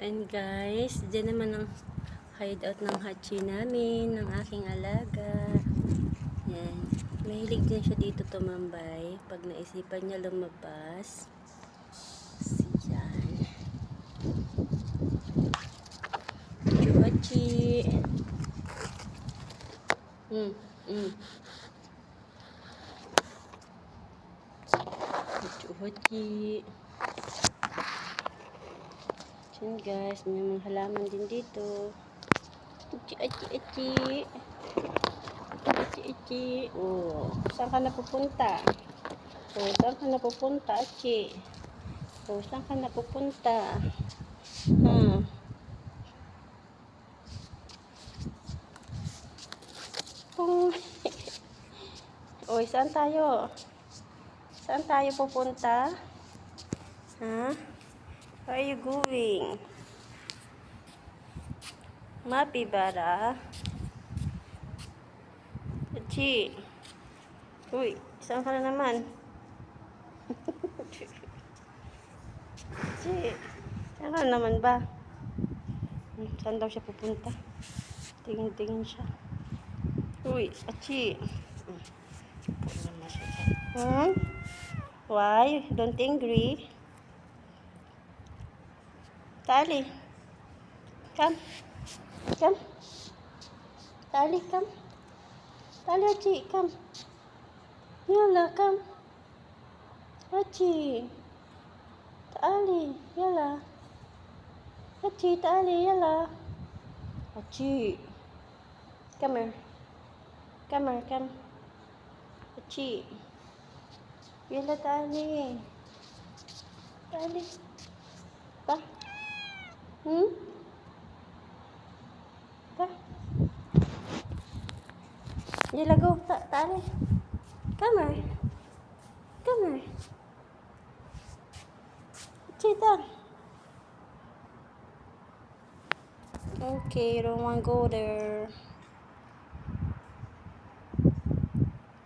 And guys, dyan naman ang hideout ng hachi namin, ng aking alaga. Yan. Mahilig din siya dito tumambay pag naisipan niya lumabas. Yan. Hachi. Hachi. Yan guys, may mga halaman din dito. Achi. Oh, saan ka napupunta? Oh, saan ka napupunta, Achi? Oh, saan ka napupunta? Oh. Oy, saan tayo? Saan tayo pupunta? Ha? Where are you going? Mapibara? Achi. Uy, saan ka na naman? Achi. Saan ka na naman ba? Saan daw siya pupunta? Tingin siya. Uy, Achi. Why? Don't angry. Tali. Come. Tali, come. Tali, Achi, come. Yalla, come. Achi. Tali, yalla. Achi, Tali, yalla. Achi. Come here. Come. Achi. Yalla, Tali. Tali. Pa? Pa? Yalla, go. Tali. Come here. Cheetah. Okay, you don't want to go there.